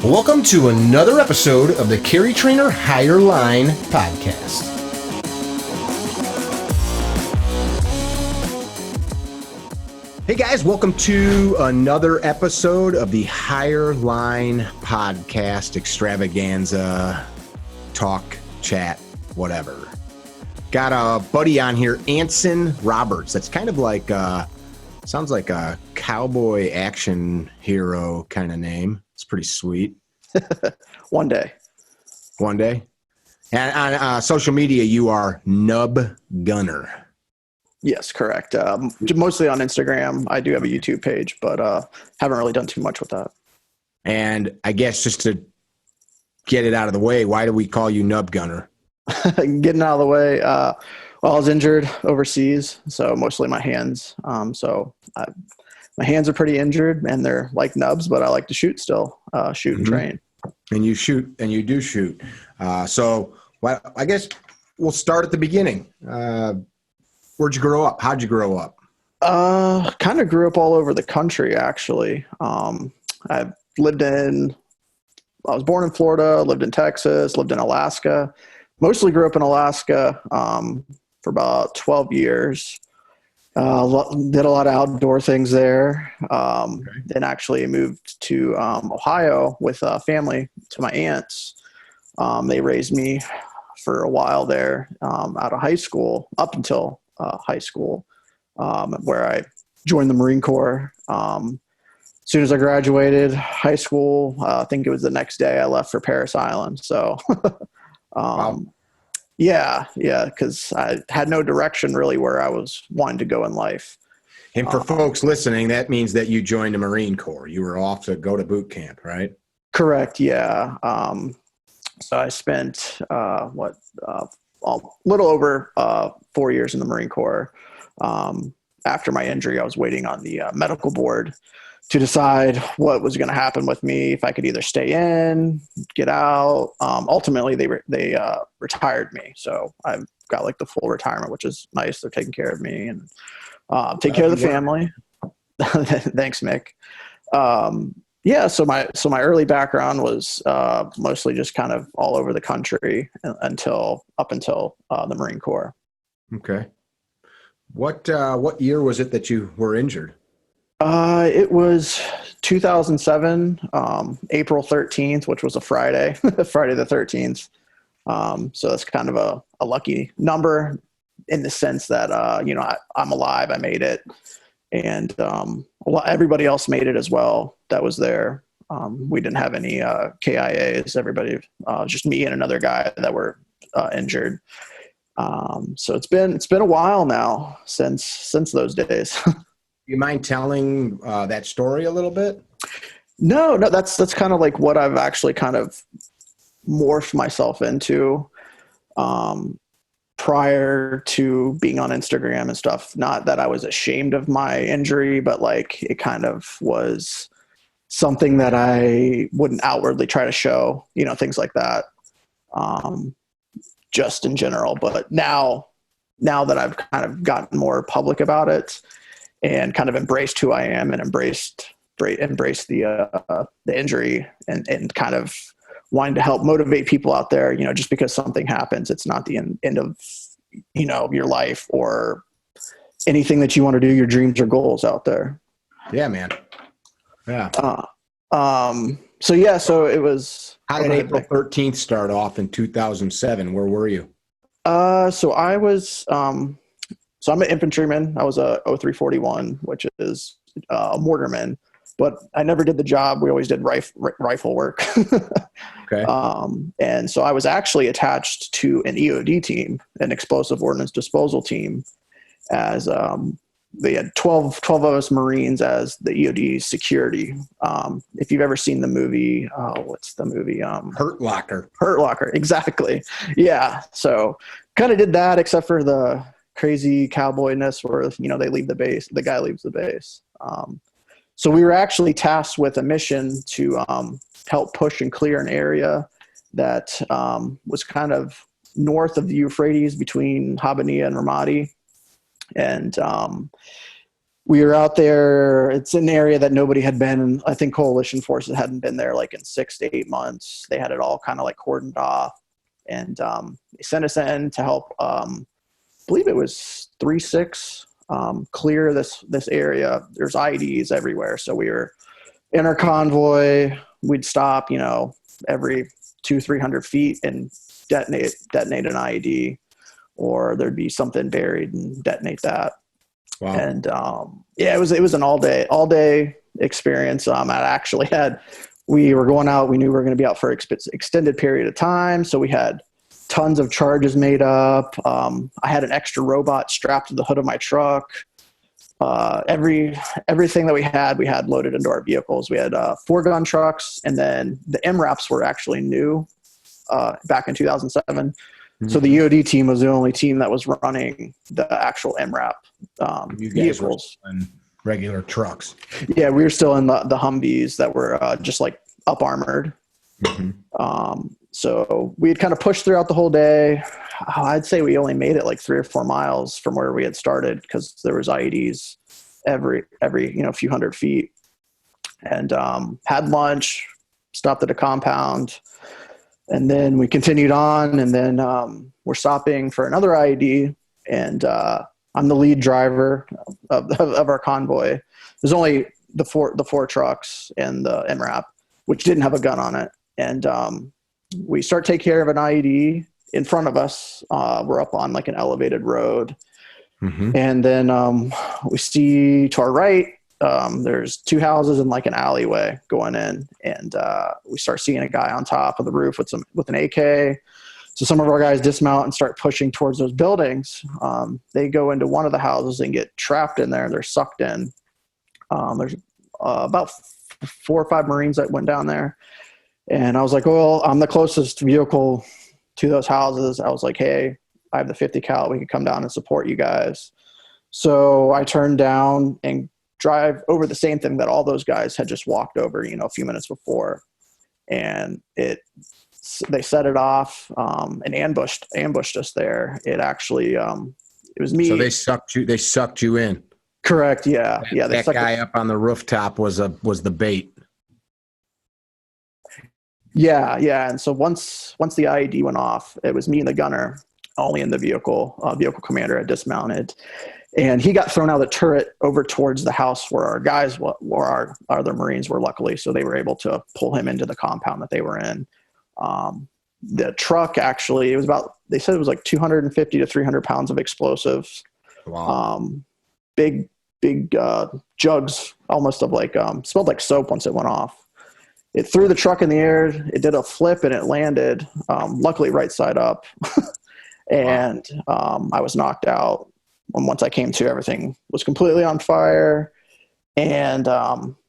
Welcome to another episode of the Carry Trainer Higher Line podcast. Hey guys, welcome to another episode of the Higher Line podcast extravaganza, talk, chat, whatever. Got a buddy on here, Anson Roberts. That's kind of like, sounds like a cowboy action hero kind of name. It's pretty sweet. One day. One day. And on social media, you are Nub Gunner. Yes, correct. Mostly on Instagram. I do have a YouTube page, but haven't really done too much with that. And I guess just to get it out of the way, why do we call you Nub Gunner? Getting out of the way. Well, I was injured overseas, so mostly my hands. My hands are pretty injured, and they're like nubs, but I like to shoot still, shoot and train. And you shoot, and you do shoot. So well, I guess we'll start at the beginning. Where'd you grow up? How'd you grow up? Kind of grew up all over the country, actually. I was born in Florida, lived in Texas, lived in Alaska. Mostly grew up in Alaska for about 12 years. Did a lot of outdoor things there. Then actually moved to Ohio with family to my aunts. They raised me for a while there out of high school, up until high school, where I joined the Marine Corps. As soon as I graduated high school, I think it was the next day I left for Parris Island. So Wow. Yeah, because I had no direction really where I was wanting to go in life. And for folks listening, that means that you joined the Marine Corps. You were off to go to boot camp, right? Correct, yeah. So I spent, a little over 4 years in the Marine Corps. After my injury, I was waiting on the medical board to decide what was going to happen with me, if I could either stay in, get out. Ultimately, they retired me. So I've got like the full retirement, which is nice. They're taking care of me and take care of the family. Thanks, Mick. So my early background was mostly just kind of all over the country up until the Marine Corps. Okay. What year was it that you were injured? It was 2007, April 13th, which was a Friday, Friday the 13th. So that's kind of a lucky number in the sense that, I'm alive, I made it. And everybody else made it as well that was there. We didn't have any KIAs. Everybody, just me and another guy that were injured. So it's been a while now since those days. You mind telling that story a little bit? No, that's kind of like what I've actually kind of morphed myself into prior to being on Instagram and stuff. Not that I was ashamed of my injury, but like it kind of was something that I wouldn't outwardly try to show, things like that, just in general. But now that I've kind of gotten more public about it, and kind of embraced who I am and embraced the injury and kind of wanting to help motivate people out there, just because something happens, it's not the end of, your life or anything that you want to do, your dreams or goals out there. Yeah, man. Yeah. So it was. How did April 13th start off in 2007? Where were you? So I was, So I'm an infantryman. I was a 0341, which is a mortarman, but I never did the job. We always did rifle work. Okay. And so I was actually attached to an EOD team, an explosive ordnance disposal team, as they had 12 of us Marines as the EOD security. If you've ever seen the movie, what's the movie? Hurt Locker. Hurt Locker, exactly. Yeah. So kind of did that, except for the crazy cowboyness where, they leave the base, the guy leaves the base. So we were actually tasked with a mission to help push and clear an area that was kind of north of the Euphrates between Habbaniyah and Ramadi. And we were out there. It's an area that nobody had been in. I think coalition forces hadn't been there like in 6 to 8 months. They had it all kind of like cordoned off, and they sent us in to help. I believe it was 3-6 clear this area. There's IEDs everywhere, so we were in our convoy. We'd stop, every 200-300 feet and detonate an IED, or there'd be something buried and detonate that. Wow. And it was an all day experience. We were going out. We knew we were going to be out for an extended period of time, so we had tons of charges made up. I had an extra robot strapped to the hood of my truck. Everything that we had loaded into our vehicles. We had 4-gun trucks, and then the MRAPs were actually new back in 2007. Mm-hmm. So the EOD team was the only team that was running the actual MRAP vehicles. Were in regular trucks. Yeah, we were still in the Humvees that were just like up armored. Mm-hmm. So we had kind of pushed throughout the whole day. I'd say we only made it like 3 or 4 miles from where we had started, because there was IEDs every few hundred feet. And had lunch, stopped at a compound, and then we continued on. And then we're stopping for another IED, and I'm the lead driver of our convoy. There's only the four trucks and the MRAP, which didn't have a gun on it. And we start taking care of an IED in front of us. We're up on like an elevated road. Mm-hmm. And then we see to our right, there's 2 houses and like an alleyway going in. And we start seeing a guy on top of the roof with an AK. So some of our guys dismount and start pushing towards those buildings. They go into one of the houses and get trapped in there. They're sucked in. There's about 4 or 5 Marines that went down there. And I was like, well, I'm the closest vehicle to those houses. I was like, hey, I have the 50 cal. We can come down and support you guys. So I turned down and drive over the same thing that all those guys had just walked over, a few minutes before. And they set it off and ambushed us there. It actually, it was me. So they sucked you in. Correct. Yeah. That guy up on the rooftop was the bait. Yeah. And so once the IED went off, it was me and the gunner only in the vehicle. Vehicle commander had dismounted, and he got thrown out of the turret over towards the house where our guys were, our other Marines were, luckily. So they were able to pull him into the compound that they were in. The truck actually, they said it was like 250 to 300 pounds of explosives. Wow. Big jugs, almost of like, smelled like soap once it went off. It threw the truck in the air. It did a flip and it landed, luckily right side up. And I was knocked out. And once I came to, everything was completely on fire, and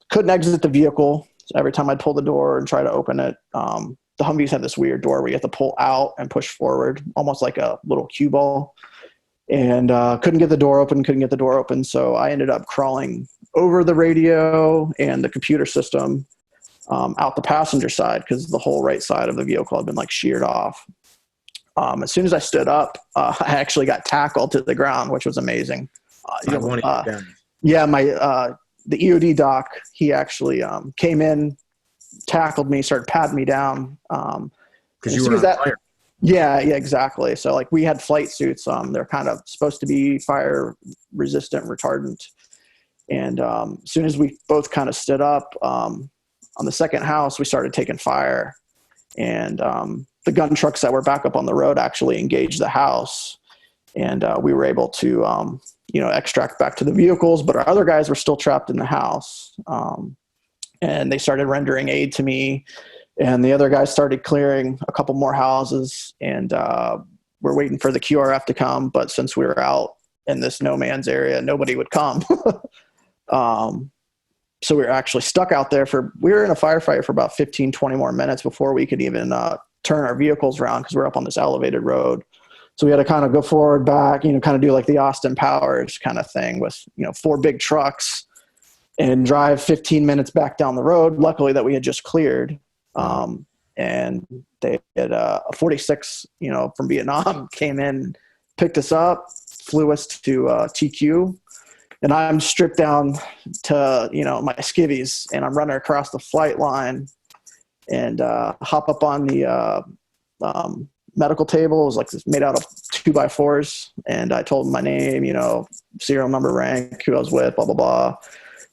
couldn't exit the vehicle. So every time I'd pull the door and try to open it, the Humvees had this weird door where you have to pull out and push forward, almost like a little cue ball. And couldn't get the door open. So I ended up crawling over the radio and the computer system out the passenger side, because the whole right side of the vehicle had been like sheared off. As soon as I stood up, I actually got tackled to the ground, which was amazing. Yeah, the EOD doc, he actually came in, tackled me, started patting me down. Because you were on fire. Yeah, exactly. So like we had flight suits. They're kind of supposed to be fire resistant, retardant. And as soon as we both kind of stood up, on the second house, we started taking fire. And the gun trucks that were back up on the road actually engaged the house. And we were able to, extract back to the vehicles. But our other guys were still trapped in the house. And they started rendering aid to me. And the other guys started clearing a couple more houses. And we're waiting for the QRF to come. But since we were out in this no man's area, nobody would come. So we were actually stuck out there we were in a firefight for about 15, 20 more minutes before we could even turn our vehicles around, because we're up on this elevated road. So we had to kind of go forward, back, kind of do like the Austin Powers kind of thing with, 4 big trucks and drive 15 minutes back down the road. Luckily that we had just cleared. And they had a 46, from Vietnam came in, picked us up, flew us to TQ. and I'm stripped down to, my skivvies, and I'm running across the flight line and hop up on the medical table. It was like made out of 2x4s. And I told him my name, serial number, rank, who I was with, blah, blah, blah.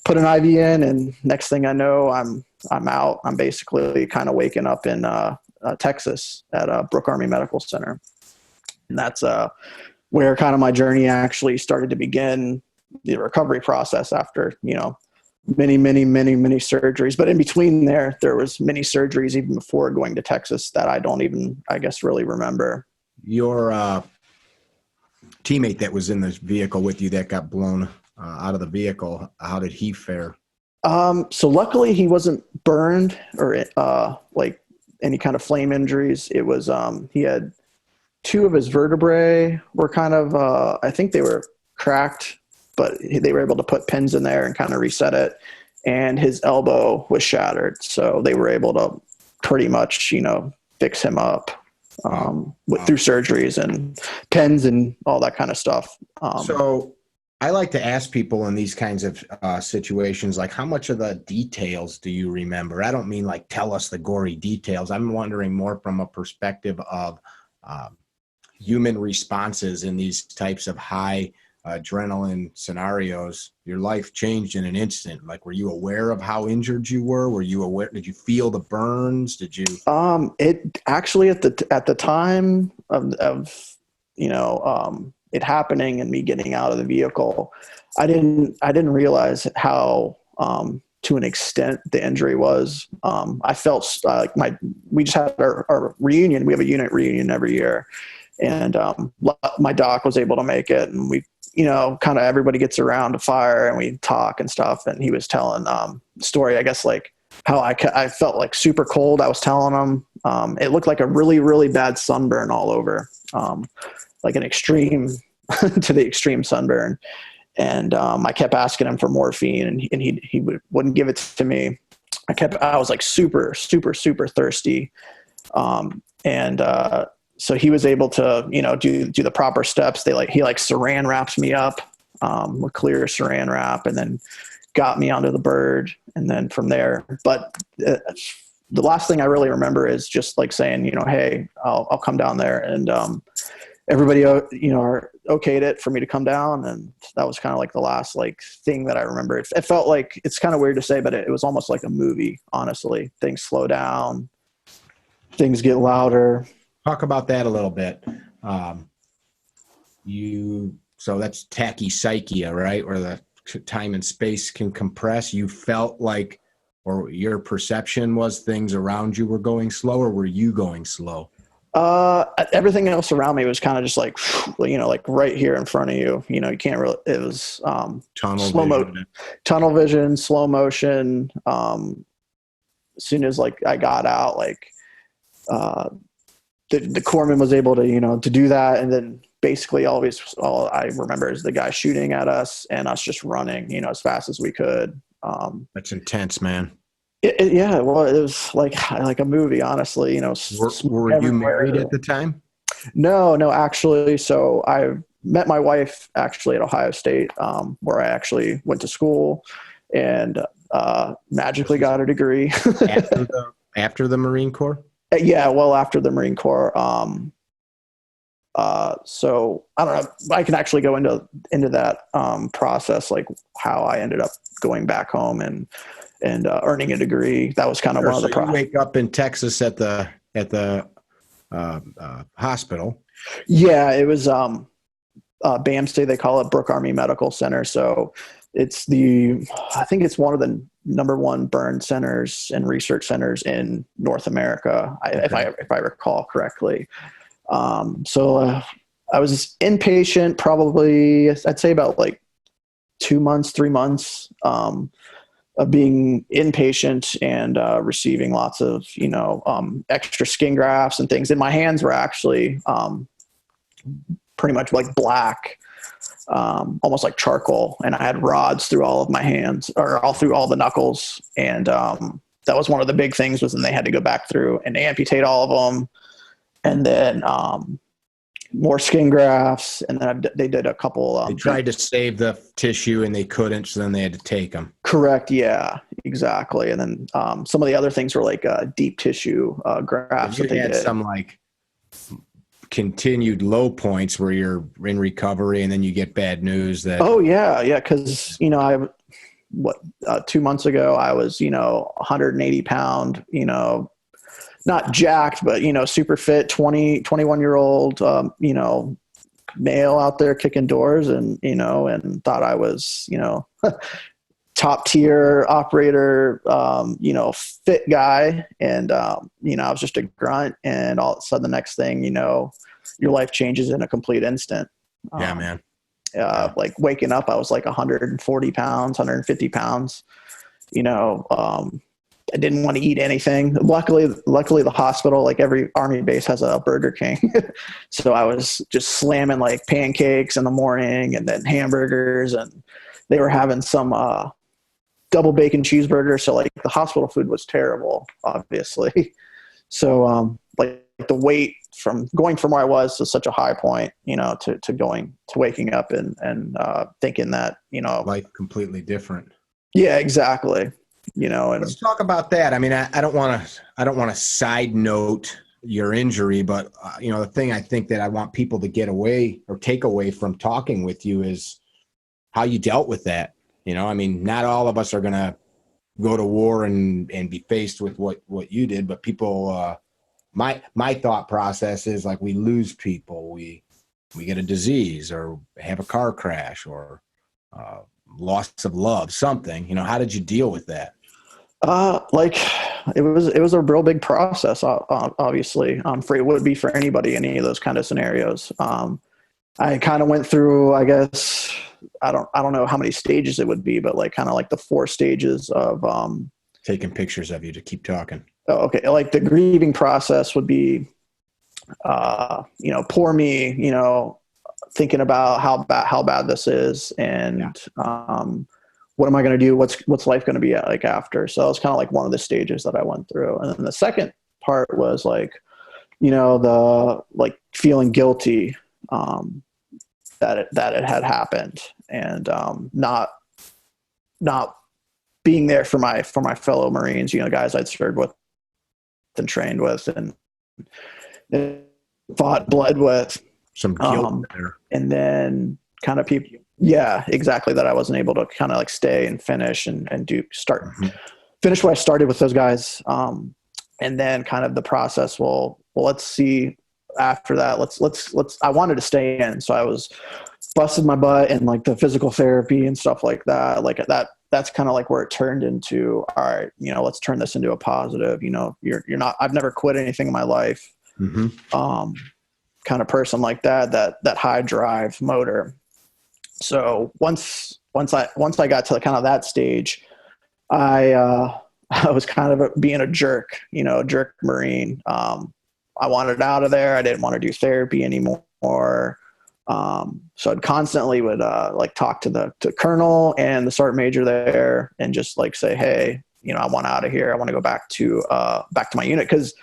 Put an IV in, and next thing I know, I'm out. I'm basically kind of waking up in Texas at Brooke Army Medical Center. And that's where kind of my journey actually started to begin, the recovery process after, many surgeries. But in between there was many surgeries even before going to Texas that I don't even, I guess, really remember. Your teammate that was in the vehicle with you that got blown out of the vehicle, how did he fare? So luckily he wasn't burned or like any kind of flame injuries. It was he had two of his vertebrae were kind of I think they were cracked, but they were able to put pins in there and kind of reset it. And his elbow was shattered, so they were able to pretty much fix him up through surgeries and pins and all that kind of stuff. So I like to ask people in these kinds of situations, like, how much of the details do you remember? I don't mean like tell us the gory details. I'm wondering more from a perspective of human responses in these types of high adrenaline scenarios. Your life changed in an instant. Like, were you aware of how injured you were? Were you aware? Did you feel the burns? Did you? It actually at the time of it happening and me getting out of the vehicle, I didn't realize how to an extent the injury was. I felt like we just had our reunion. We have a unit reunion every year, and my doc was able to make it, and we kind of everybody gets around to fire and we talk and stuff. And he was telling story, I guess, like how I felt like super cold. I was telling him it looked like a really, really bad sunburn all over, like an extreme to the extreme sunburn. And I kept asking him for morphine, and he wouldn't give it to me. I was like super, super, super thirsty. So he was able to, do the proper steps. He saran wraps me up with clear saran wrap, and then got me onto the bird. And then from there, but the last thing I really remember is just like saying, hey, I'll come down there. And everybody, okayed it for me to come down. And that was kind of like the last thing that I remember. It felt like, it's kind of weird to say, but it was almost like a movie, honestly. Things slow down, things get louder. Talk about that a little bit. So that's tachypsychia, right? Where the time and space can compress. You felt like, or your perception was things around you were going slow, or were you going slow? Everything else around me was kind of just like, like right here in front of you. You can't really. It was tunnel vision, slow motion. As soon as I got out, the corpsman was able to to do that, and then basically all I remember is the guy shooting at us and us just running as fast as we could. That's intense, man. Yeah, well, it was like a movie, honestly. Were you married at the time? No, actually. So I met my wife actually at Ohio State, where I actually went to school and magically got a degree. after the Marine Corps? Yeah, well, after the Marine Corps. So I don't know. I can actually go into that process, like how I ended up going back home and earning a degrey. That was kind of one of the process. You wake up in Texas at the hospital. Yeah, it was BAMC. They call it Brooke Army Medical Center. So I think it's one of the number one burn centers and research centers in North America, if I recall correctly. So I was inpatient probably, I'd say about 3 months of being inpatient and receiving lots of extra skin grafts and things. And my hands were actually pretty much black, almost like charcoal, and I had rods through all of my hands, or all through all the knuckles. And that was one of the big things, was then they had to go back through and amputate all of them, and then more skin grafts, and then they did a couple. They tried to save the tissue and they couldn't, so then they had to take them. Correct. Yeah, exactly. And then some of the other things were like deep tissue grafts. You had some like continued low points where you're in recovery, and then you get bad news that. Oh yeah, yeah. Because 2 months ago I was 180 pound, not jacked, but super fit, 21-year-old male out there kicking doors, and thought I was top tier operator, fit guy, and I was just a grunt, and all of a sudden the next thing your life changes in a complete instant. Yeah, man. Like waking up, I was like 140 pounds, 150 pounds. I didn't want to eat anything. Luckily the hospital, like every Army base, has a Burger King. So I was just slamming like pancakes in the morning, and then hamburgers, and they were having some double bacon cheeseburger. So like the hospital food was terrible, obviously. So like the weight from going from where I was to such a high point, to waking up and thinking that, life completely different. Yeah, exactly. And let's talk about that. I mean, I don't want to side note your injury, but the thing I think that I want people to get away or take away from talking with you is how you dealt with that. I mean, not all of us are going to go to war and be faced with what you did, but people, my thought process is like, we lose people, we get a disease or have a car crash or loss of love, something. How did you deal with that? Like it was a real big process, obviously, for it would be for anybody, any of those kind of scenarios. I kind of went through, I guess, I don't know how many stages it would be, but like kind of like the 4 stages of taking pictures of you to keep talking. Oh, okay. Like the grieving process would be, poor me, thinking about how bad this is, and what am I going to do? What's life going to be like after? So it was kind of like one of the stages that I went through. And then the second part was like, the like feeling guilty that it had happened, and not being there for my fellow Marines, guys I'd served with and trained with and fought, bled with. Some guilt there. And then kind of people, yeah, exactly, that I wasn't able to kind of like stay and finish and finish what I started with those guys. And then kind of the process, well, let's see after that, let's, I wanted to stay in. So I was busted my butt and like the physical therapy and stuff like that. Like that's kind of like where it turned into, all right, let's turn this into a positive. You're not, I've never quit anything in my life. Kind of person like that high drive motor. So once I got to kind of that stage, I was kind of being a jerk, a jerk Marine. I wanted out of there. I didn't want to do therapy anymore. So I'd constantly would like talk to the colonel and the sergeant major there and just like say, hey, I want out of here. I want to go back to my unit. Cause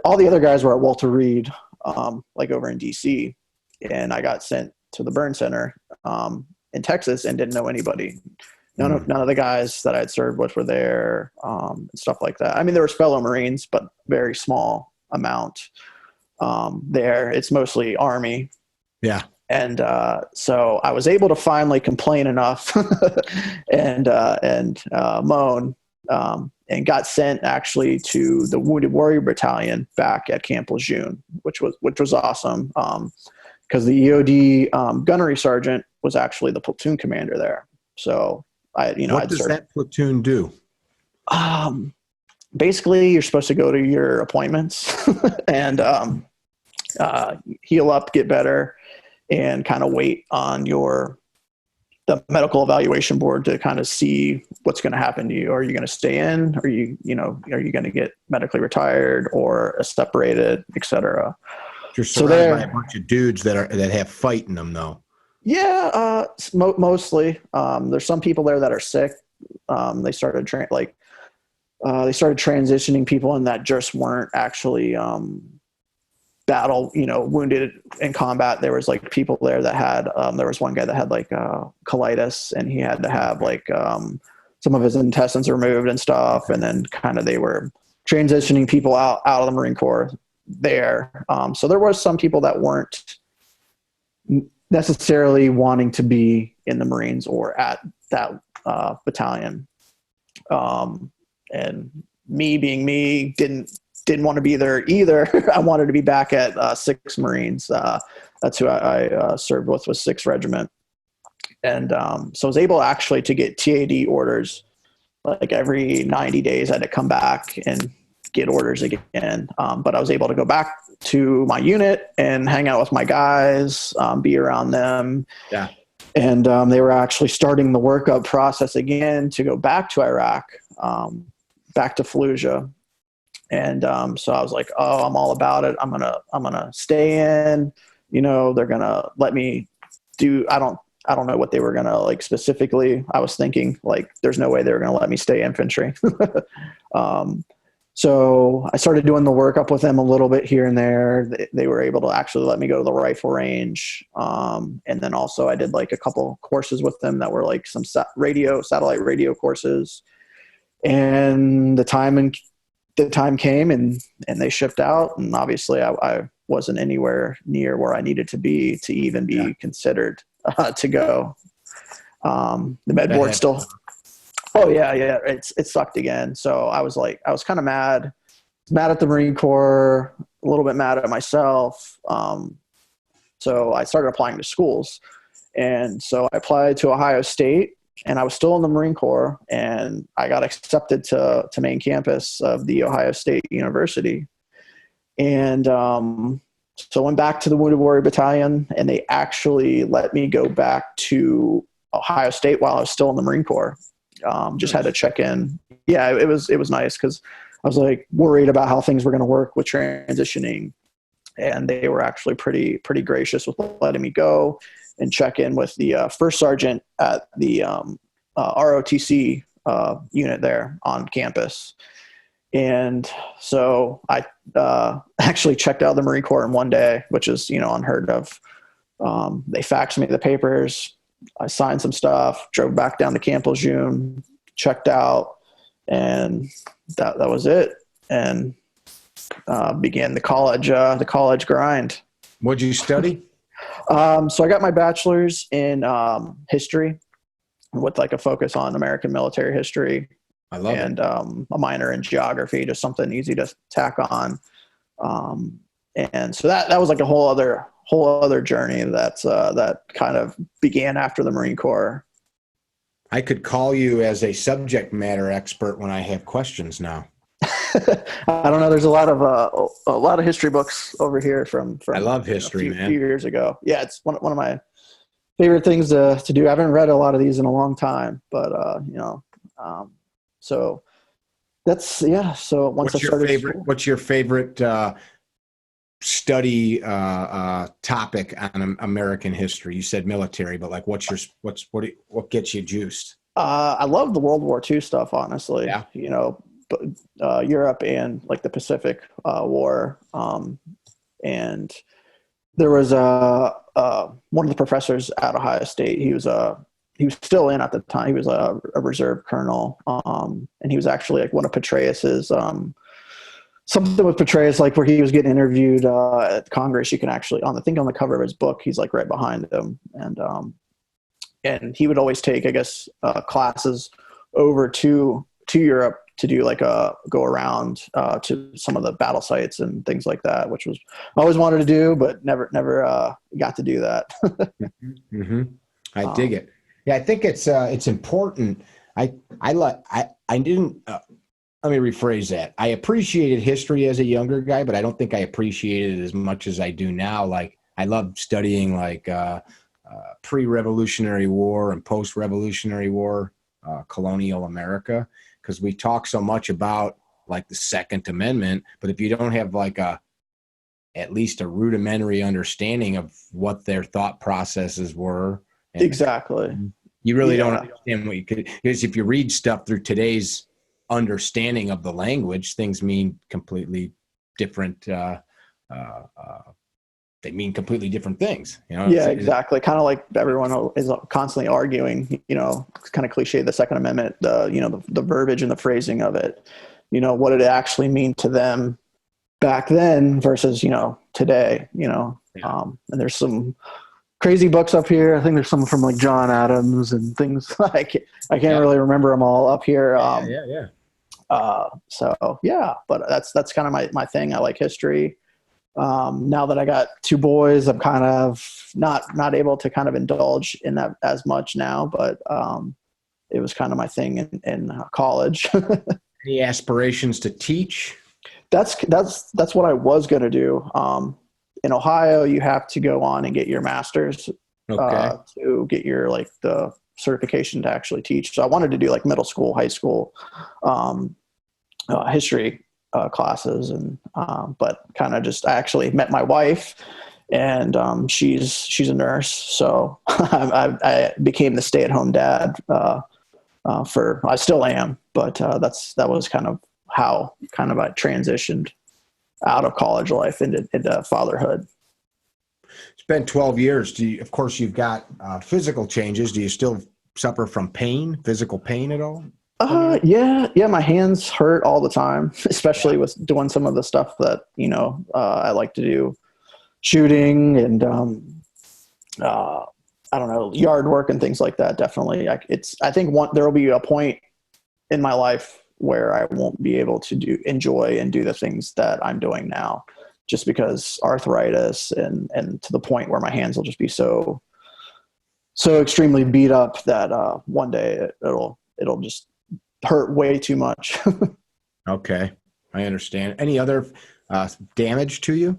all the other guys were at Walter Reed, like over in DC, and I got sent to the burn center, in Texas, and didn't know anybody. None of the guys that I'd served with were there, and stuff like that. I mean, there was fellow Marines, but very small amount, there. It's mostly Army. Yeah. And so I was able to finally complain enough and moan, and got sent actually to the Wounded Warrior Battalion back at Camp Lejeune, which was awesome, because the EOD gunnery sergeant was actually the platoon commander there. So what does that platoon do? Basically, you're supposed to go to your appointments and heal up, get better, and kind of wait on the medical evaluation board to kind of see what's going to happen to you. Are you going to stay in? Are you going to get medically retired or separated, et cetera? You're surrounded by a bunch of dudes that have fight in them, though. Yeah, mostly. There's some people there that are sick. They started transitioning people in that just weren't actually battle, wounded in combat. There was like people there that had, there was one guy that had like colitis, and he had to have like some of his intestines removed and stuff. And then kind of they were transitioning people out of the Marine Corps there. So there was some people that weren't necessarily wanting to be in the Marines or at that battalion. And me being me, didn't want to be there either. I wanted to be back at 6th Marines. That's who I served with, was 6th Regiment. And so I was able actually to get TAD orders like every 90 days. I had to come back and get orders again. But I was able to go back to my unit and hang out with my guys, be around them. Yeah. And they were actually starting the workup process again to go back to Iraq, back to Fallujah. And so I was like, oh, I'm all about it. I'm gonna stay in. They're gonna let me do. I don't know what they were gonna like specifically. I was thinking like, there's no way they were gonna let me stay infantry. So I started doing the workup with them a little bit here and there. They were able to actually let me go to the rifle range. And then also I did like a couple courses with them that were like some satellite radio courses. And the time came and they shipped out. And obviously I wasn't anywhere near where I needed to be to even be considered to go. The med board still. Oh yeah. It sucked again. So I was kind of mad at the Marine Corps, a little bit mad at myself. So I started applying to schools, and so I applied to Ohio State, and I was still in the Marine Corps, and I got accepted to main campus of the Ohio State University. And so I went back to the Wounded Warrior Battalion, and they actually let me go back to Ohio State while I was still in the Marine Corps. Just had to check in. Yeah, it was nice because I was like worried about how things were going to work with transitioning, and they were actually pretty gracious with letting me go and check in with the first sergeant at the ROTC unit there on campus. And so I actually checked out the Marine Corps in one day, which is unheard of. They faxed me the papers. I signed some stuff, drove back down to Camp Lejeune, checked out, and that was it. And began the college grind. What'd you study? So I got my bachelor's in history with like a focus on American military history. I love and, it. a minor in geography, just something easy to tack on. And so that was like a whole other journey that kind of began after the Marine Corps. I could call you as a subject matter expert when I have questions now. I don't know. There's a lot of history books over here from I love history, a man. few years ago. Yeah, it's one of my favorite things to do. I haven't read a lot of these in a long time, but so that's So once what's your favorite study topic on American history? You said military, but like, what gets you juiced? I love the World War II stuff, honestly. Yeah. Europe and like the Pacific War. And there was one of the professors at Ohio State. He was still in at the time. He was a reserve colonel. And he was actually like one of Petraeus's, something with Petraeus, like where he was getting interviewed at Congress. You can actually on the cover of his book, he's like right behind him. And he would always take, I guess, classes over to Europe to do like a go around to some of the battle sites and things like that, which was I always wanted to do, but never got to do that. Mm-hmm. I dig it. Yeah, I think it's important. Let me rephrase that. I appreciated history as a younger guy, but I don't think I appreciated it as much as I do now. Like I love studying like pre-Revolutionary War and post-Revolutionary War, colonial America, because we talk so much about like the Second Amendment, but if you don't have like at least a rudimentary understanding of what their thought processes were, exactly, you really don't understand what you could. Because if you read stuff through today's understanding of the language, things mean completely different they mean completely different things. Yeah, exactly. Kind of like everyone is constantly arguing, it's kind of cliche, the Second Amendment, the verbiage and the phrasing of it, what did it actually mean to them back then versus, today, Yeah. and there's some crazy books up here. I think there's some from like John Adams and things. I can't really remember them all up here. So yeah, but that's kind of my thing. I like history. Now that I got two boys, I'm kind of not able to kind of indulge in that as much now, but it was kind of my thing in college. Any aspirations to teach? That's what I was going to do. In Ohio, you have to go on and get your master's to get your the certification to actually teach. So I wanted to do like middle school, high school history classes, and but kind of just I actually met my wife, and she's a nurse, so I became the stay-at-home dad. I still am, but that was kind of how I transitioned out of college life into fatherhood. It's been 12 years. Of course, you've got physical changes. Do you still suffer from physical pain at all? Yeah. My hands hurt all the time, especially with doing some of the stuff that, I like to do, shooting and, I don't know, yard work and things like that. Definitely. I think there will be a point in my life where I won't be able to enjoy and do the things that I'm doing now, just because arthritis and to the point where my hands will just be so extremely beat up that one day it'll just hurt way too much. Okay, I understand. Any other damage to you?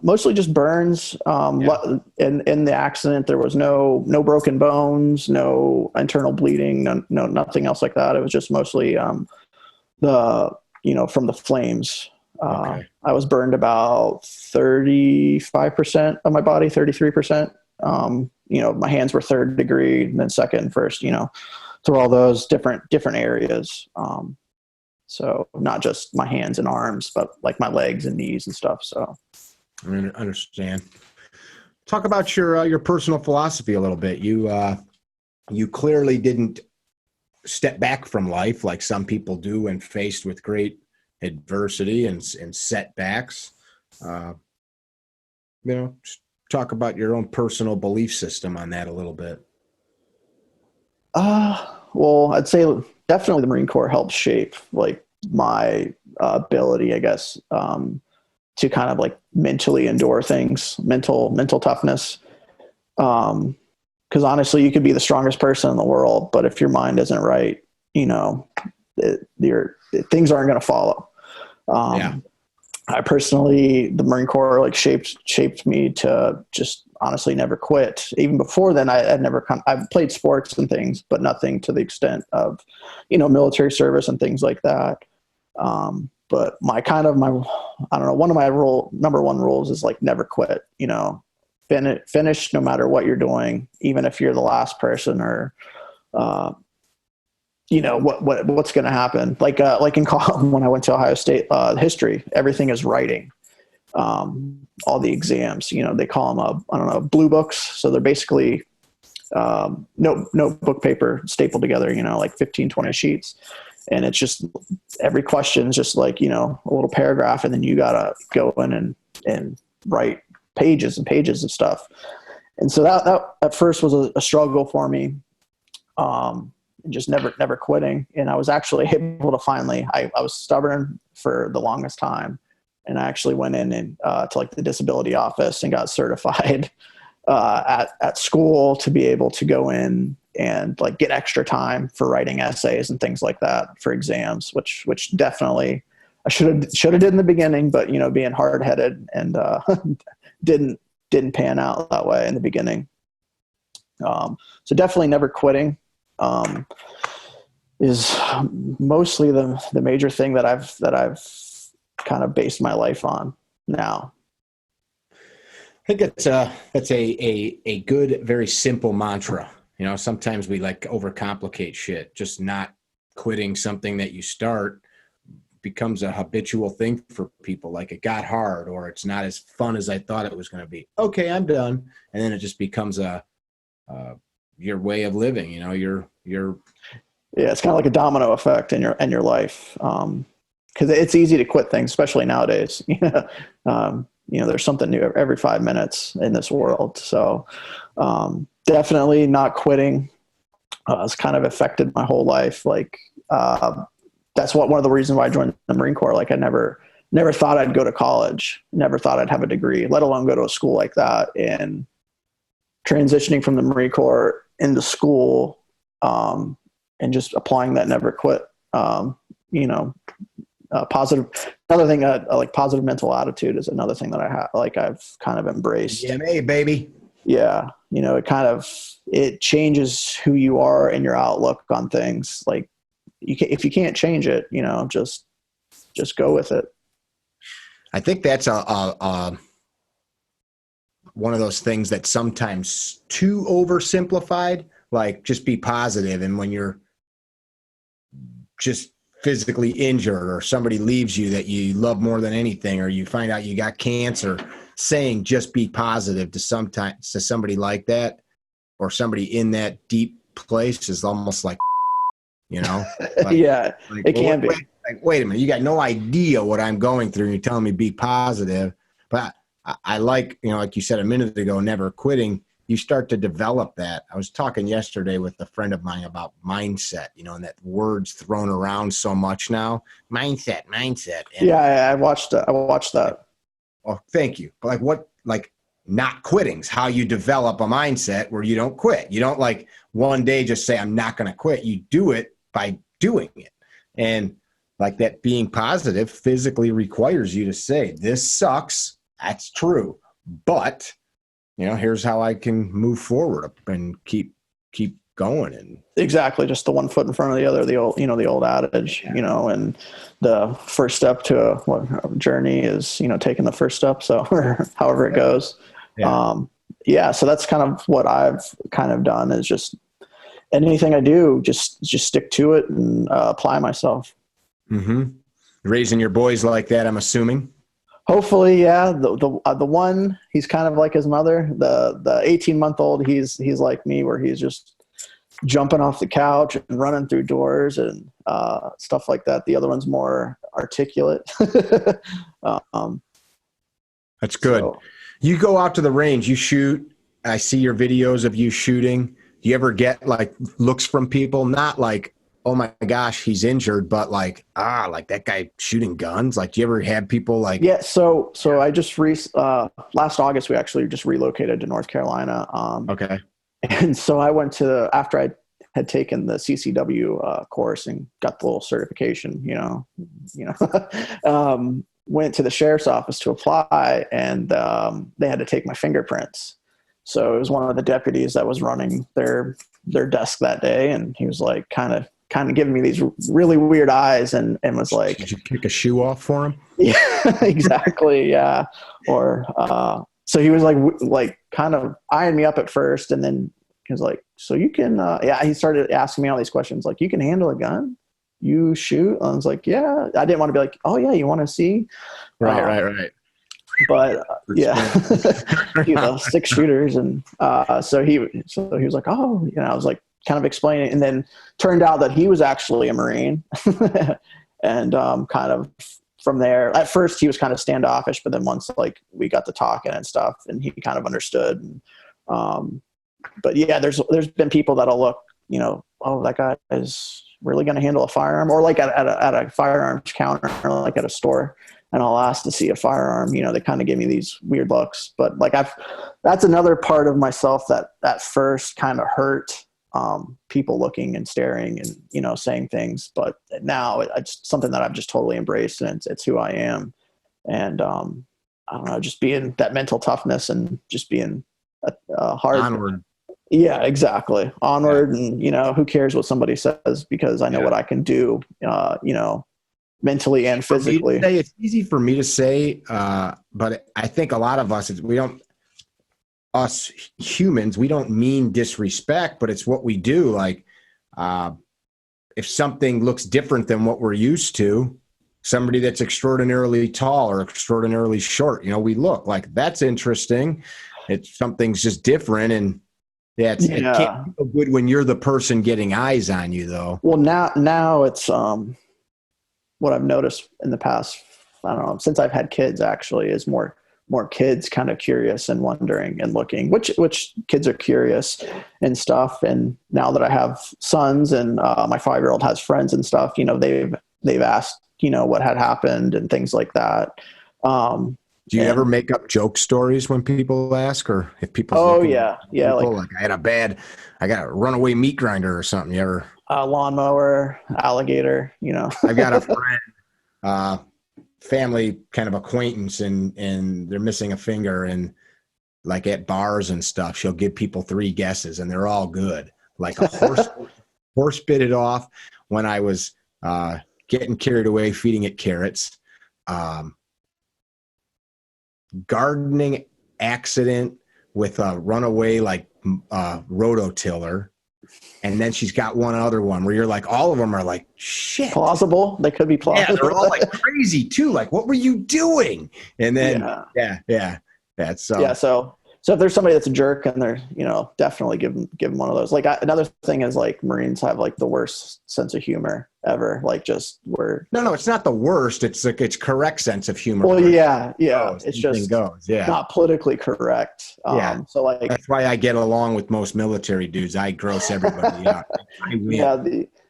Mostly just burns. In the accident, there was no broken bones, no internal bleeding, no nothing else like that. It was just mostly from the flames. Okay. I was burned about 35% of my body, 33%. My hands were third degree, and then second and first. Through all those different areas. So not just my hands and arms, but like my legs and knees and stuff. So I understand. Talk about your personal philosophy a little bit. You clearly didn't step back from life like some people do when faced with great adversity and setbacks. Just talk about your own personal belief system on that a little bit. Well, I'd say definitely the Marine Corps helped shape like my ability, I guess, to kind of like mentally endure things, mental toughness. Because honestly, you could be the strongest person in the world, but if your mind isn't right, things aren't going to follow. I personally, the Marine Corps like shaped me to just honestly never quit. Even before then, I've played sports and things, but nothing to the extent of, military service and things like that. But I don't know, one of my number one rules is like never quit. Finish no matter what you're doing, even if you're the last person or what's going to happen. Like in college, when I went to Ohio State, history, everything is writing. All the exams, they call them, blue books. So they're basically, notebook paper stapled together, like 15, 20 sheets. And it's just, every question is just like, a little paragraph. And then you got to go in and write pages and pages of stuff. And so that at first was a struggle for me. Just never quitting. And I was actually able to finally, I was stubborn for the longest time. And I actually went in and to like the disability office and got certified at school to be able to go in and like get extra time for writing essays and things like that for exams, which definitely I should have did in the beginning, but being hard headed and didn't pan out that way in the beginning. So definitely never quitting. Is mostly the major thing that I've kind of based my life on now. I think that's a good, very simple mantra. Sometimes we like overcomplicate shit. Just not quitting something that you start, becomes a habitual thing for people. Like it got hard, or it's not as fun as I thought it was going to be. Okay, I'm done. And then it just becomes your way of living, you know, your Yeah, it's kind of like a domino effect in your life. Because it's easy to quit things, especially nowadays. There's something new every 5 minutes in this world. So definitely not quitting has kind of affected my whole life. Like that's one of the reasons why I joined the Marine Corps. Like I never thought I'd go to college, never thought I'd have a degree, let alone go to a school like that. And transitioning from the Marine Corps into school and just applying that never quit, positive. Another thing, like positive mental attitude is another thing that I've kind of embraced. EMA, baby. Yeah. It changes who you are and your outlook on things. Like if you can't change it, just go with it. I think that's one of those things that's sometimes too oversimplified, like just be positive. And when you're just physically injured or somebody leaves you that you love more than anything, or you find out you got cancer, saying just be positive to somebody like that, or somebody in that deep place is almost like, like, yeah, like, it can be. Wait a minute, you got no idea what I'm going through. And you're telling me be positive. But I like, like you said a minute ago, never quitting. You start to develop that. I was talking yesterday with a friend of mine about mindset, and that word's thrown around so much now. Mindset. And yeah, I watched that. Oh, thank you. But not quitting's how you develop a mindset where you don't quit. You don't like one day just say, I'm not going to quit. You do it by doing it. And like that being positive physically requires you to say, this sucks. That's true. But, here's how I can move forward and keep going. And exactly, just the one foot in front of the other, the old adage, and the first step to a journey is, taking the first step. So or however it goes. So that's kind of what I've kind of done is just anything I do, just stick to it and apply myself. Mm-hmm. Raising your boys like that, I'm assuming. Hopefully, yeah. The one, he's kind of like his mother. The 18-month-old, he's like me, where he's just jumping off the couch and running through doors and stuff like that. The other one's more articulate. That's good. So, you go out to the range, you shoot. I see your videos of you shooting. Do you ever get like looks from people? Not like, oh my gosh, he's injured, but like that guy shooting guns. Like, do you ever have people like? Yeah. So I just last August we actually just relocated to North Carolina. Okay. And so I went after I had taken the CCW course and got the little certification, went to the sheriff's office to apply, and they had to take my fingerprints. So it was one of the deputies that was running their desk that day, and he was like kind of giving me these really weird eyes and was like, did you kick a shoe off for him? Yeah, exactly. Yeah. Or so he was like kind of eyeing me up at first, and then he was like, so you can he started asking me all these questions like, you can handle a gun, you shoot? I was like, yeah. I didn't want to be like, oh yeah, you want to see? Right. But yeah, 6 shooters. And so he was like, oh, I was like kind of explaining, and then turned out that he was actually a Marine. And kind of from there, at first he was kind of standoffish, but then once like we got to talking and stuff, and he kind of understood. And, but yeah, there's been people that'll look, oh, that guy is really going to handle a firearm, or like at a firearms counter, or like at a store, and I'll ask to see a firearm. They kind of give me these weird looks. But like that's another part of myself that at first kind of hurt, people looking and staring and saying things. But now it's something that I've just totally embraced, and it's who I am. And I don't know, just being that mental toughness and just being hard. Onward. Yeah, exactly. Onward. Yeah. And who cares what somebody says, because I know what I can do, mentally and physically. It's easy for me to say, but I think a lot of us, us humans, we don't mean disrespect, but it's what we do. Like, if something looks different than what we're used to, somebody that's extraordinarily tall or extraordinarily short. We look like that's interesting. It's something's just different. And it can't feel good when you're the person getting eyes on you, though. Well, now it's what I've noticed in the past, I don't know, since I've had kids actually, is more kids kind of curious and wondering and looking, which kids are curious and stuff. And now that I have sons and my 5-year-old has friends and stuff, they've asked, what had happened and things like that. Do you ever make up joke stories when people ask, or if people? Oh yeah. Like I got a runaway meat grinder or something. You ever? Lawnmower, alligator, I've got a friend, family kind of acquaintance, and they're missing a finger, and like at bars and stuff, she'll give people 3 guesses and they're all good. Like a horse bit it off when I was getting carried away feeding it carrots. Gardening accident with a runaway rototiller. And then she's got one other one where you're like, all of them are like, shit. Plausible. They could be plausible. Yeah, they're all like crazy too. Like, what were you doing? And then, So if there's somebody that's a jerk and they're, definitely give them one of those. Like another thing is like Marines have like the worst sense of humor ever. Like just where. No, it's not the worst. It's like it's correct sense of humor. Well, yeah. It's just not politically correct. So like that's why I get along with most military dudes. I gross everybody out.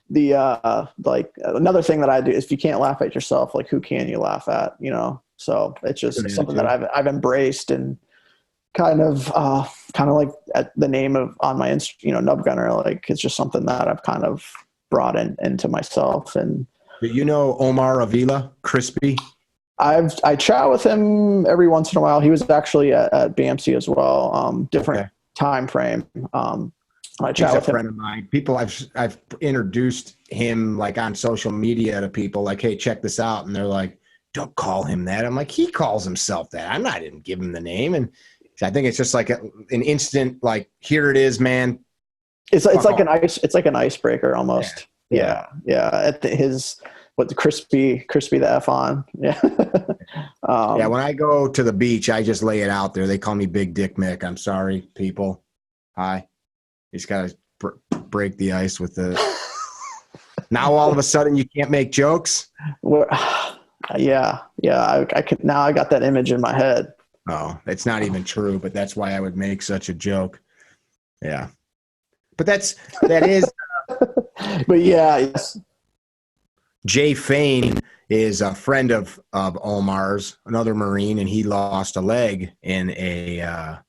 Yeah. Like another thing that I do is if you can't laugh at yourself, like who can you laugh at? So it's just something that I've embraced and. Kind of like at the name of on my Nub Gunner, like it's just something that I've kind of brought into myself. And Omar Avila, Crispy? I chat with him every once in a while. He was actually at BAMC as well. Different time frame. I chat with him. Friend of mine. People I've introduced him like on social media to people like, hey, check this out, and they're like, don't call him that. I'm like, he calls himself that. I didn't give him the name. And I think it's just like an instant, like, here it is, man. It's like an icebreaker almost. Yeah. At the crispy the F on. Yeah. When I go to the beach, I just lay it out there. They call me Big Dick Mick. I'm sorry, people. Hi. You just got to break the ice with the. Now all of a sudden you can't make jokes. Yeah. I could now. I got that image in my head. Oh, it's not even true, but that's why I would make such a joke. Yeah. But that is. But yeah. Yes. Jay Fain is a friend of Omar's, another Marine, and he lost a leg in a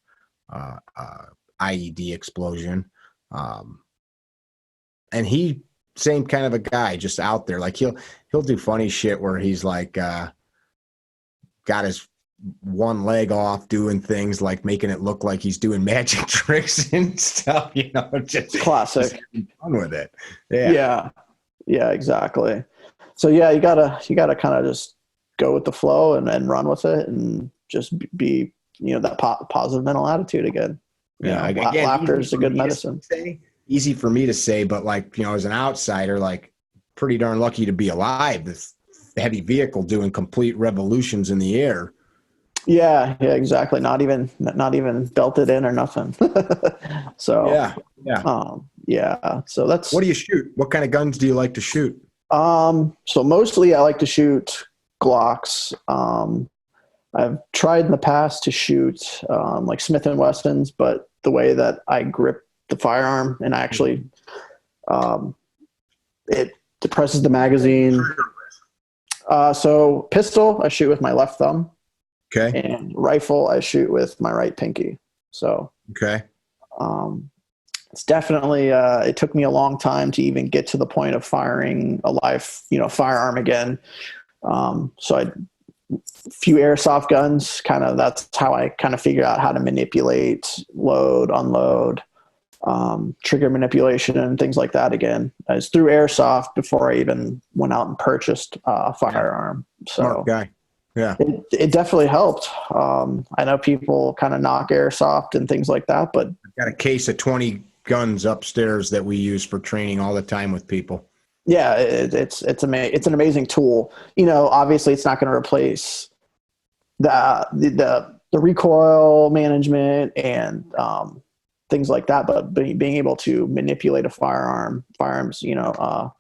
IED explosion. And he, same kind of a guy, just out there. Like he'll do funny shit where he's like got his one leg off doing things like making it look like he's doing magic tricks and stuff, just classic. Just having fun with it. Yeah, exactly. So yeah, you gotta kind of just go with the flow and run with it and just be, that positive mental attitude again. Laughter is a good medicine. Easy for me to say, but like, as an outsider, like pretty darn lucky to be alive. This heavy vehicle doing complete revolutions in the air. Yeah, exactly. Not even belted in or nothing. So So that's. What do you shoot? What kind of guns do you like to shoot? So mostly I like to shoot Glocks. I've tried in the past to shoot like Smith & Wessons, but the way that I grip the firearm and I actually it depresses the magazine. So pistol I shoot with my left thumb. Okay. And rifle I shoot with my right pinky. So okay. It's definitely it took me a long time to even get to the point of firing a live firearm again. So I few airsoft guns, that's how I kind of figured out how to manipulate, load, unload, trigger manipulation and things like that again. I was through airsoft before I even went out and purchased a firearm. So smart guy. Yeah, it definitely helped. I know people kind of knock airsoft and things like that, but I've got a case of 20 guns upstairs that we use for training all the time with people. Yeah, it's an amazing tool. You know, obviously it's not going to replace the recoil management and things like that, but being able to manipulate a firearms, you know,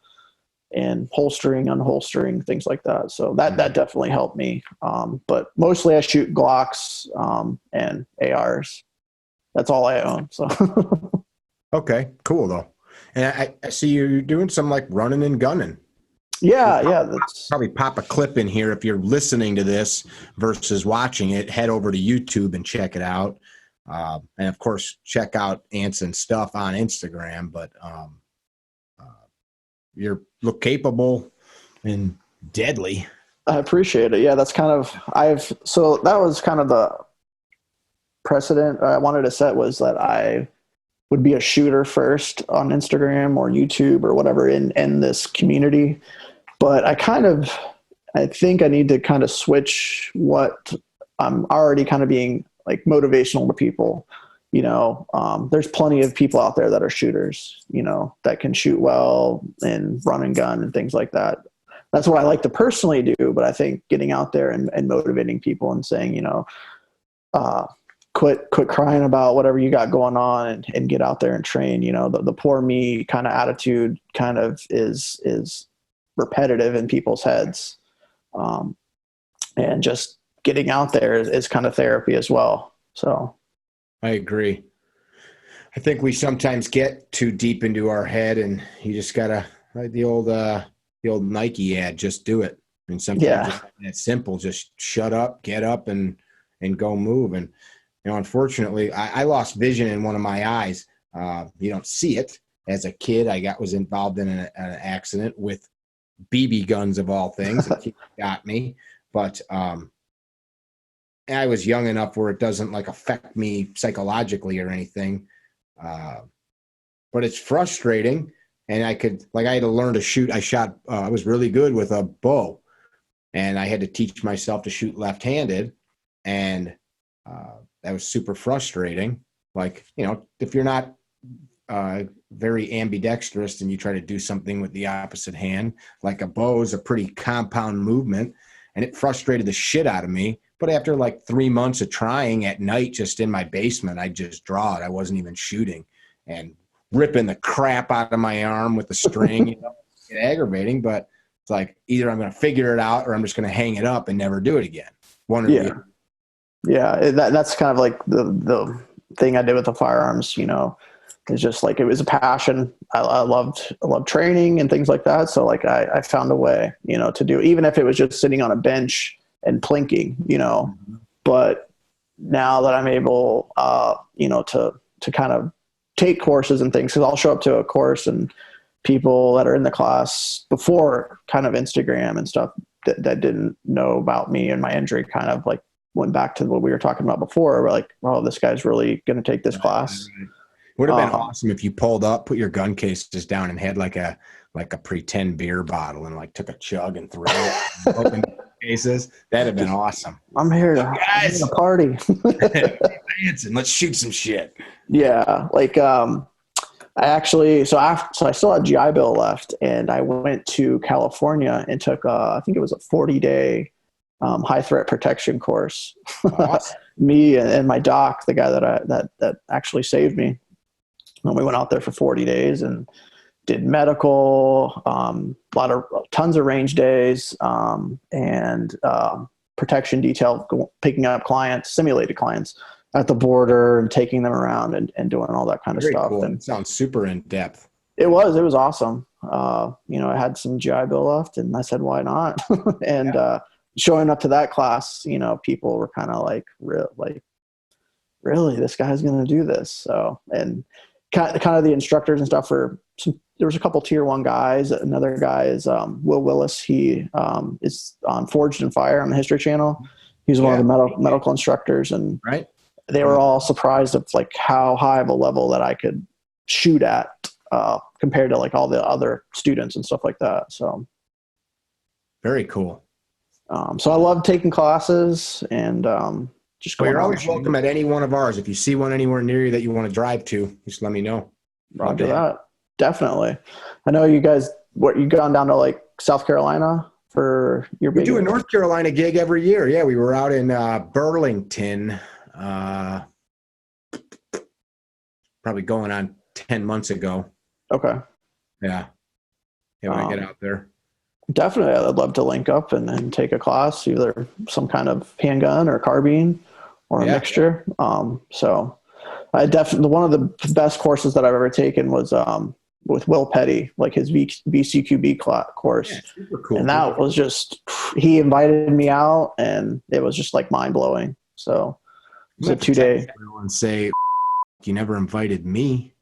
and holstering, unholstering, things like that. So that definitely helped me. But mostly I shoot Glocks and ARs. That's all I own. So Okay, cool though. And I see you're doing some like running and gunning. yeah, that's Probably pop a clip in here if you're listening to this versus watching it. Head over to YouTube and check it out. And of course, check out Anson's stuff on Instagram. But you look capable and deadly. I appreciate it. Yeah, that's kind of so that was kind of the precedent I wanted to set, was that I would be a shooter first on Instagram or YouTube or whatever in this community. But I think I need to kind of switch what I'm already kind of being like motivational to people. You know, there's plenty of people out there that are shooters, you know, that can shoot well and run and gun and things like that. That's what I like to personally do. But I think getting out there and motivating people and saying, you know, quit crying about whatever you got going on and get out there and train. You know, the poor me kind of attitude kind of is repetitive in people's heads. And just getting out there is kind of therapy as well. So I agree. I think we sometimes get too deep into our head, and you just gotta, like the old Nike ad, just do it. And sometimes it's simple. Just shut up, get up, and go move. And you know, unfortunately, I lost vision in one of my eyes. You don't see it. As a kid, was involved in an accident with BB guns of all things. It got me, but I was young enough where it doesn't like affect me psychologically or anything. But it's frustrating, and I had to learn to shoot. I was really good with a bow, and I had to teach myself to shoot left-handed, and that was super frustrating. Like, you know, if you're not very ambidextrous and you try to do something with the opposite hand, like a bow is a pretty compound movement, and it frustrated the shit out of me. But after like 3 months of trying at night, just in my basement, I'd just draw it. I wasn't even shooting, and ripping the crap out of my arm with the string. You know, it's aggravating, but it's like either I'm going to figure it out or I'm just going to hang it up and never do it again. One or the other. Yeah, that's kind of like the thing I did with the firearms. You know, it's just like it was a passion. I loved training and things like that. So like I found a way, you know, to do, even if it was just sitting on a bench and plinking, you know. Mm-hmm. But now that I'm able, you know, to kind of take courses and things, because I'll show up to a course and people that are in the class before kind of Instagram and stuff that didn't know about me and my injury kind of like went back to what we were talking about before. We're like, oh, this guy's really going to take this class. Would have been awesome if you pulled up, put your gun cases down, and had like a pretend beer bottle and like took a chug and threw it. Open cases. That'd have been awesome. I'm here to party. Anson, let's shoot some shit. Yeah, like I still had GI Bill left, and I went to California and took I think it was a 40-day high threat protection course. Awesome. Me and my doc, the guy that actually saved me. And we went out there for 40 days and did medical, tons of range days, and protection detail, picking up clients, simulated clients at the border and taking them around and doing all that kind of stuff. Cool. And it sounds super in depth. It was awesome. You know, I had some GI Bill left, and I said, why not? And showing up to that class, you know, people were kind of like, really, this guy's going to do this. So, and kind of the instructors and stuff there was a couple tier 1 guys. Another guy is Will Willis. He is on Forged in Fire on the History Channel. He's one of the medical instructors, and they were all surprised of like how high of a level that I could shoot at compared to like all the other students and stuff like that. So very cool. So I love taking classes and just going. You're always welcome at any one of ours. If you see one anywhere near you that you want to drive to, just let me know. Roger that. Definitely. I know you guys what, you gone down to like South Carolina for your We big do a event? North Carolina gig every year. Yeah, we were out in Burlington, probably going on 10 months ago. Okay. Yeah. Yeah, when I get out there. Definitely, I'd love to link up and take a class, either some kind of handgun or carbine or a mixture. So I definitely, one of the best courses that I've ever taken was with Will Petty, like his VCQB course. Yeah, super cool. And that was just, he invited me out and it was just like mind blowing. So it's a 2-day. And say, you never invited me.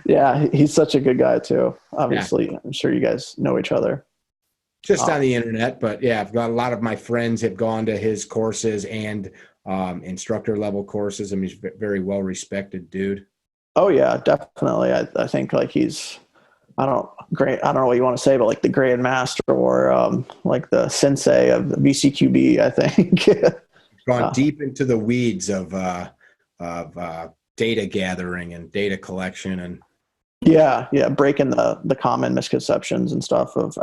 Yeah, he's such a good guy too. Obviously, I'm sure you guys know each other. Just on the internet, but yeah, I've got a lot of my friends have gone to his courses and instructor level courses. I mean, he's very well respected dude. Oh yeah, definitely. I think like he's, I don't know what you want to say, but like the Grand Master or like the Sensei of the VCQB, I think. Gone deep into the weeds of data gathering and data collection and yeah, breaking the common misconceptions and stuff of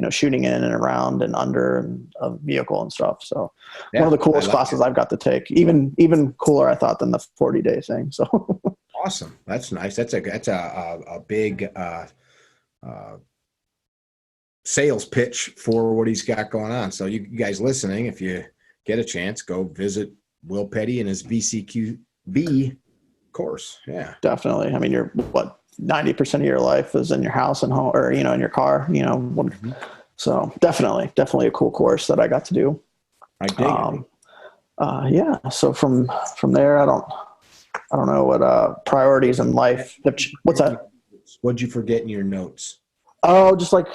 shooting in and around and under a vehicle and stuff. So one of the coolest classes I've got to take, even cooler I thought than the 40-day thing. So awesome, that's nice. That's a big sales pitch for what he's got going on. So you guys listening, if you get a chance, go visit Will Petty and his VCQB course. Yeah, definitely. I mean, you're 90% of your life is in your house and home, or in your car. So definitely a cool course that I got to do. I dig it. Yeah. So from there, I don't know what priorities in life. What's that? What'd you forget in your notes? Oh, just like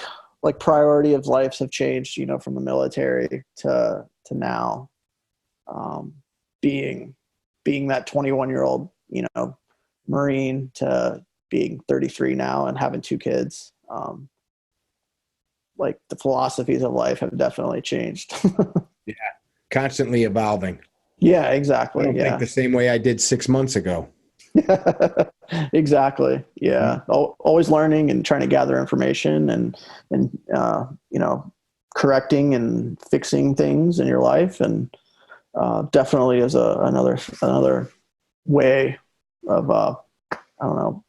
priority of lives have changed. From the military to now, being that 21-year-old, Marine to being 33 now and having 2 kids. Like the philosophies of life have definitely changed. Yeah. Constantly evolving. Yeah, exactly. I don't think the same way I did 6 months ago. Exactly. Yeah. Mm-hmm. Always learning and trying to gather information and correcting and fixing things in your life. And definitely is another way of,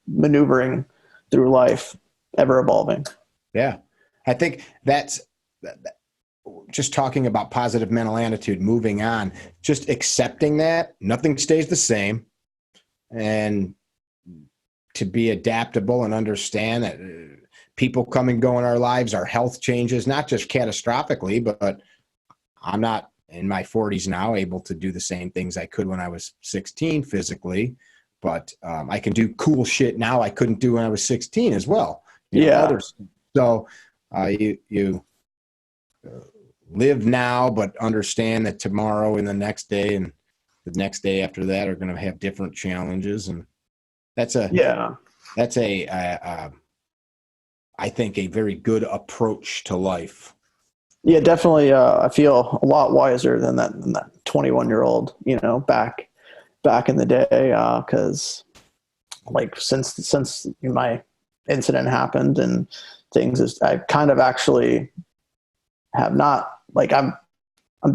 maneuvering through life, ever evolving. Yeah. I think that's just talking about positive mental attitude, moving on, just accepting that nothing stays the same, and to be adaptable and understand that people come and go in our lives, our health changes, not just catastrophically, but I'm not in my 40s now able to do the same things I could when I was 16 physically. But I can do cool shit now I couldn't do when I was 16 as well. So you live now, but understand that tomorrow and the next day and the next day after that are going to have different challenges. And that's I think a very good approach to life. Yeah, definitely. I feel a lot wiser than that 21-year-old, back in the day, because like since my incident happened and things, I kind of actually have not, like, I'm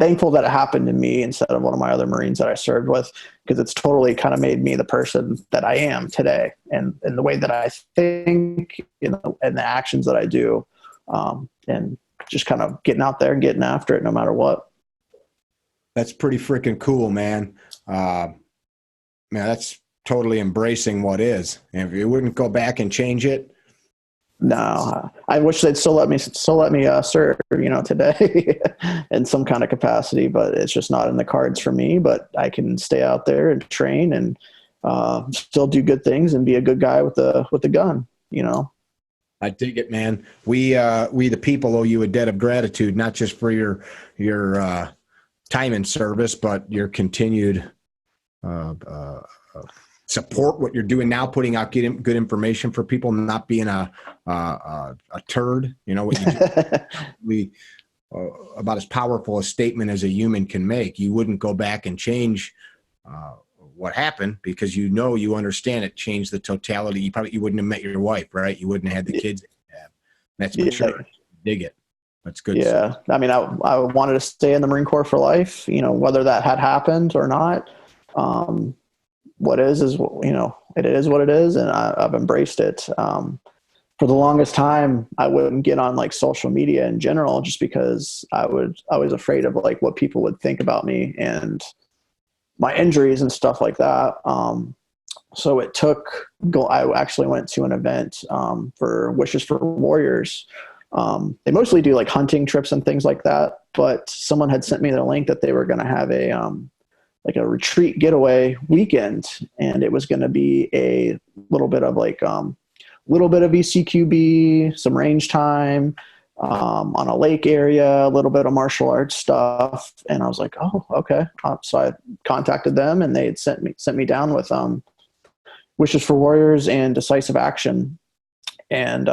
thankful that it happened to me instead of one of my other Marines that I served with, because it's totally kind of made me the person that I am today, and the way that I think, and the actions that I do, and just kind of getting out there and getting after it no matter what. That's pretty freaking cool, man. That's totally embracing what is. And if you wouldn't go back and change it. No, I wish they'd still let me serve, today in some kind of capacity, but it's just not in the cards for me. But I can stay out there and train and still do good things and be a good guy with the gun, I dig it, man. We the people owe you a debt of gratitude, not just for your time in service, but your continued support what you're doing now, putting out good information for people, not being a turd. What you about as powerful a statement as a human can make. You wouldn't go back and change what happened because you understand it changed the totality. You wouldn't have met your wife, right? You wouldn't have had the kids. That's Yeah. mature. Dig it. That's good. Yeah. I mean, I wanted to stay in the Marine Corps for life, whether that had happened or not. Um, what is, it is what it is. And I've embraced it. For the longest time, I wouldn't get on like social media in general, just because I was afraid of like what people would think about me and my injuries and stuff like that. So I actually went to an event for Wishes for Warriors. They mostly do like hunting trips and things like that, but someone had sent me the link that they were going to have like a retreat getaway weekend, and it was going to be a little bit of ECQB, some range time, on a lake area, a little bit of martial arts stuff. And I was like, oh, okay. So I contacted them, and they had sent me down with Wishes for Warriors and Decisive Action. And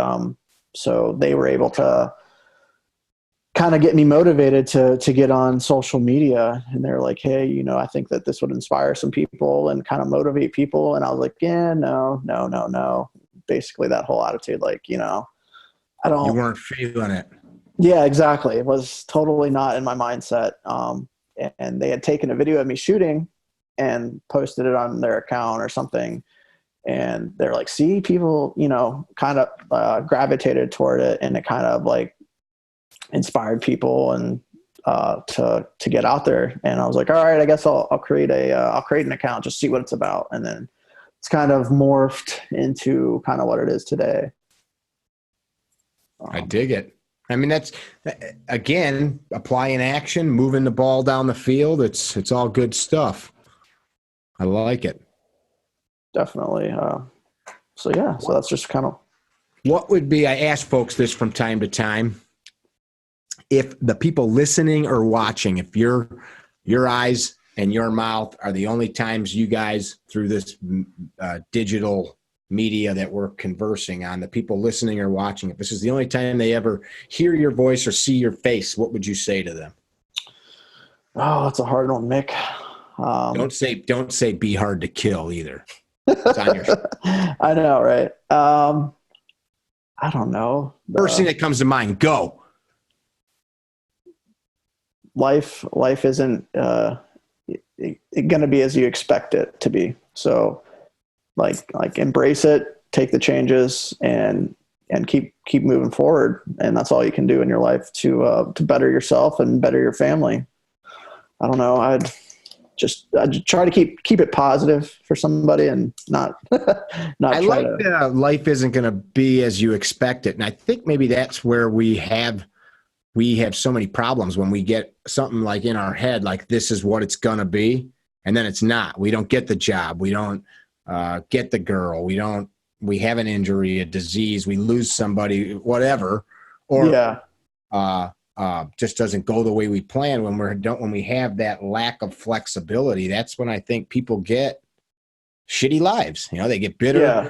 so they were able to kind of get me motivated to get on social media. And they're like, hey, I think that this would inspire some people and kind of motivate people. And I was like, yeah, no. Basically that whole attitude, like, I don't. You weren't feeling it. Yeah, exactly. It was totally not in my mindset. And they had taken a video of me shooting and posted it on their account or something. And they're like, see, people, kind of gravitated toward it, and it kind of like inspired people and to get out there. And I was like, all right, I guess I'll create an account, just see what it's about. And then it's kind of morphed into kind of what it is today. I dig it. I mean, that's, again, applying action, moving the ball down the field. It's all good stuff. I like it. Definitely. So that's just kind of. What would be, I ask folks this from time to time, if the people listening or watching, if your eyes and your mouth are the only times you guys through this digital media that we're conversing on, the people listening or watching, if this is the only time they ever hear your voice or see your face, what would you say to them? Oh, that's a hard one, Mick. Don't say be hard to kill either. It's on your I know, right? I don't know. First thing that comes to mind, go. Life isn't going to be as you expect it to be. So like embrace it, take the changes, and keep moving forward. And that's all you can do in your life to better yourself and better your family. I don't know. I'd try to keep it positive for somebody and not I like that life isn't going to be as you expect it. And I think maybe that's where we have so many problems when we get something like in our head, like this is what it's going to be. And then it's not. We don't get the job. We don't get the girl. We have an injury, a disease. We lose somebody, whatever. Or just doesn't go the way we plan. When we have that lack of flexibility, that's when I think people get shitty lives. They get bitter. Yeah.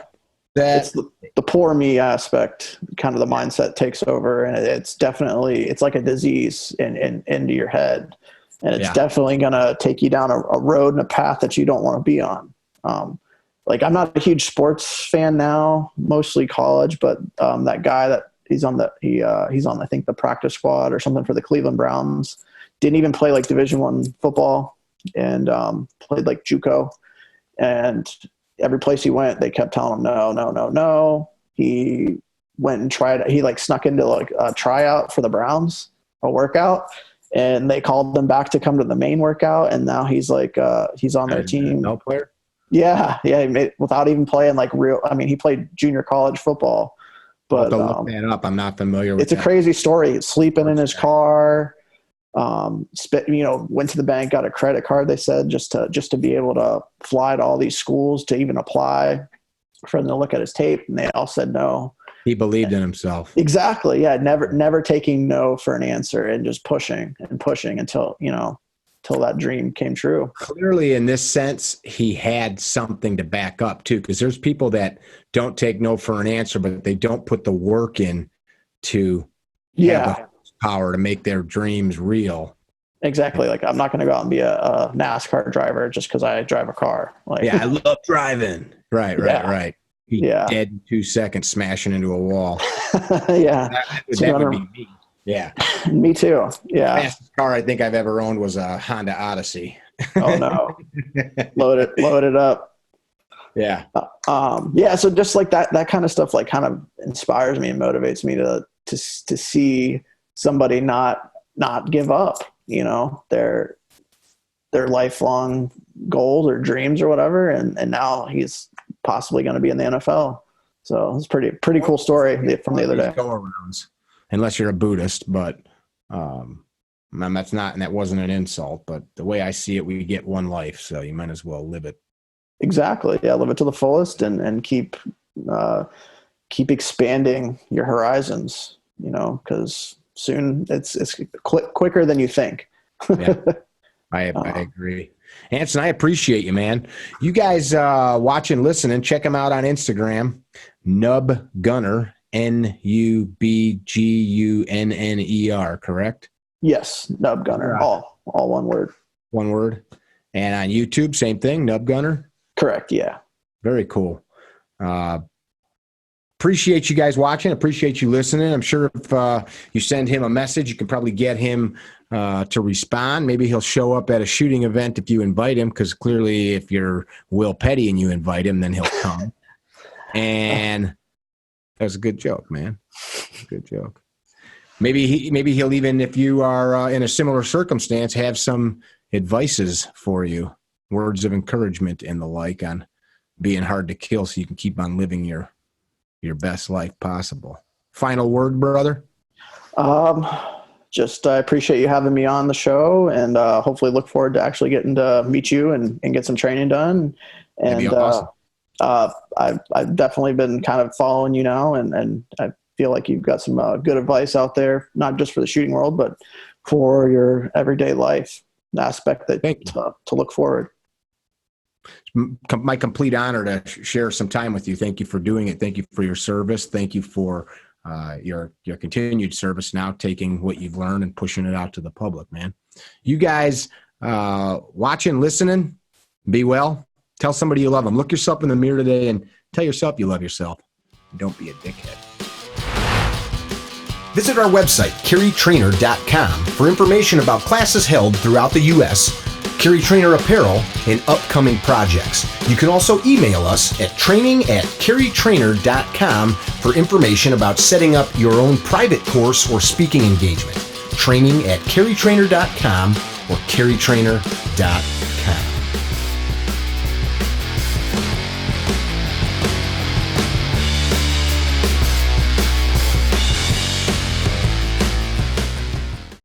It's the poor me aspect, kind of the mindset takes over, and it's like a disease into your head, and it's definitely going to take you down a road and a path that you don't want to be on. Like, I'm not a huge sports fan now, mostly college, but that guy that he's on I think the practice squad or something for the Cleveland Browns, didn't even play like Division I football, and played like JUCO, and every place he went, they kept telling him, no. He went and he like snuck into like a tryout for the Browns, a workout, and they called them back to come to the main workout. And now he's like, he's on their team. No player. Yeah. Without even playing like he played junior college football, but look that up. I'm not familiar with it. It's a crazy story. Sleeping in his car, went to the bank, got a credit card, they said, just to be able to fly to all these schools to even apply for them to look at his tape. And they all said no. He believed in himself. Exactly. Yeah. Never taking no for an answer, and just pushing until that dream came true. Clearly, in this sense, he had something to back up too, because there's people that don't take no for an answer, but they don't put the work in to have the power to make their dreams real. Exactly. Like, I'm not going to go out and be a NASCAR driver just because I drive a car. Like, I love driving. Right. He Yeah. dead in 2 seconds, smashing into a wall. Yeah. That would be me. Yeah. Me too. Yeah. The fastest car I think I've ever owned was a Honda Odyssey. Oh no. Load it up. Yeah. Yeah. So just like that kind of stuff, like kind of inspires me and motivates me to see somebody not give up, you know, their lifelong goals or dreams or whatever. And now he's possibly going to be in the NFL. So it's pretty cool story from the other day. Go-arounds, unless you're a Buddhist, but that's not, and that wasn't an insult, but the way I see it, we get one life, so you might as well live it. Exactly. Yeah. Live it to the fullest and keep expanding your horizons, you know, because soon it's quicker than you think. Yeah, I agree. Anson, I appreciate you, man. You guys watch and listen, and check him out on Instagram, Nub Gunner, NUBGUNNER, correct? Yes, Nub Gunner, all one word. One word. And on YouTube, same thing, Nub Gunner? Correct, yeah. Very cool. Appreciate you guys watching. Appreciate you listening. I'm sure if you send him a message, you can probably get him to respond. Maybe he'll show up at a shooting event if you invite him, because clearly if you're Will Petty and you invite him, then he'll come. And that was a good joke, man. Good joke. Maybe he'll even, if you are in a similar circumstance, have some advices for you, words of encouragement and the like on being hard to kill so you can keep on living your best life possible. Final word, brother? Just I appreciate you having me on the show, and hopefully look forward to actually getting to meet you and get some training done. And That'd be awesome. I've definitely been kind of following you now, and I feel like you've got some good advice out there, not just for the shooting world, but for your everyday life aspect that to look forward. It's my complete honor to share some time with you. Thank you for doing it. Thank you for your service. Thank you for your continued service, now taking what you've learned and pushing it out to the public, man. You guys watching, listening, be well. Tell somebody you love them. Look yourself in the mirror today and tell yourself you love yourself. Don't be a dickhead. Visit our website, carrytrainer.com, for information about classes held throughout the U.S., Carry Trainer apparel, and upcoming projects. You can also email us at training@carrytrainer.com for information about setting up your own private course or speaking engagement. Training@carrytrainer.com or carrytrainer.com.